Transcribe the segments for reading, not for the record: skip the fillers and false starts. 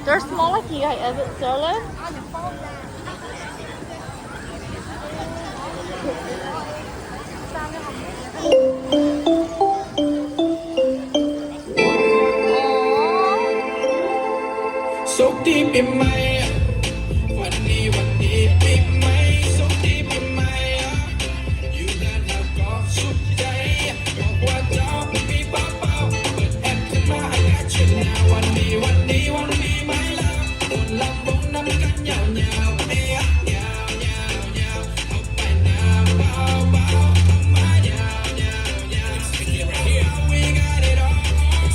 They're small like you. Is it salad? So deep in my วันนี้ปีใหม่ So deep in my อยู่ด้านหน้าก็สุดใจบอกว่าเจ้ามีเป้าเปิดแอปขึ้นมาอากาศเย็นหนาววันนี้ไม่แล้วต้นลำวงน้ำกันยาวๆเอ๊ะยาวเอาไปหน้าเบาเอามายาว We got it all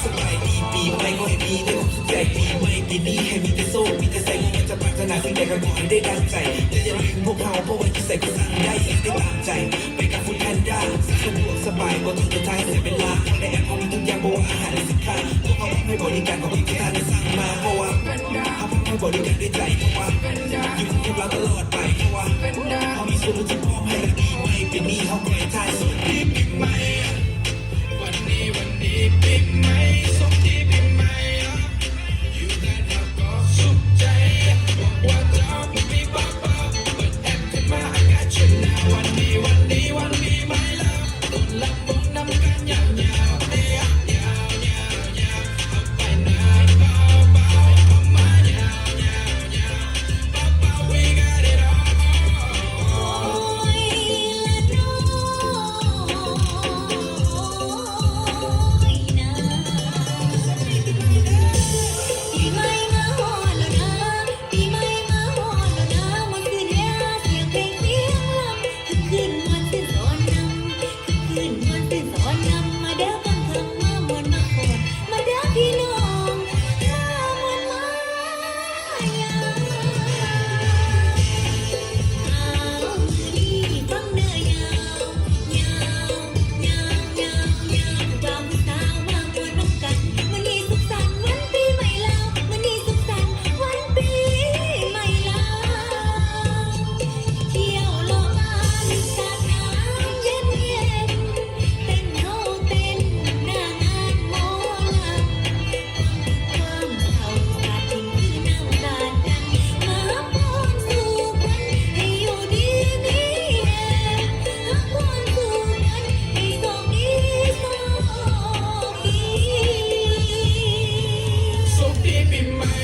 สบายดีปีใหม่ก็ให้มีแต่ความสุขใจปีใหม่ปีนี้ให้มีแต่โซ่มีแต่ใส่เงินจะปรารถนาสิ่งใดก็ขอให้ได้ดังใจจะอย่าลืมพวกเขาเพราะว่าที่ใส่ก็สั่งได้ได้ตามใจไปกับฟุตแพนด้าสะดวกสบายก็ถึงจะท้ายเสียเวลาในแอปเขามีทุกอย่างบอกว่าอาหารและสินค้าพวกเขาให้บริการของพี่ท่านได้สั่งมาเพราะว่าเขาให้บริการด้วยใจเพราะว่าอยู่กับเราตลอดไปเพราะว่าเขามีส่วนที่พร้อมให้ปีใหม่ปีนี้เขาก็ให้ทายส่วนที่ปีใหม่วันนี้ปีใหม่สมที่ปีใหม่อยู่ด้านหน้าก็สุขใจบอกว่าเจ้ามีเป้าเปิดแอปขึ้นมาอากาศเย็นหนาววันนี้ไม่แล้วต้นลำวงน้ำกันยาวๆเอ๊ะยาวเอาไปหน้าเบาเอามายาวเบา We got it all ปีใหม่มาฮอดแล้วนะปีใหม่มาฮอดแล้วนะเมื่อคืนเนี้ยเสียงเพลงเสียงลำคืนม่วนตื่นสอนนำคืนม่วนตื่นสอนนำมาเด้อฟังคำมาม่วนมาโอนมาเด้อพี่น้องมาม่วนมายามเอามือนี้ฟังเด้อยาวยาวยามผู้สาวมาม่วนนำกันมื้อนี้สุขสันต์วันปีใหม่ลาวมื้อนี้สุขสันต์วันปีใหม่ลาวเที่ยวโลกมาสาดน้ำเย็นเต้นเฮาเต้นหน้างานหมอลำความเศร้าสาดทิ้งคือน้ำตาลกันมาพรสู่กันให้อยู่ดีมีแรงพรสู่กันให้โชคดีโชคดี สุขที่ปีใหม่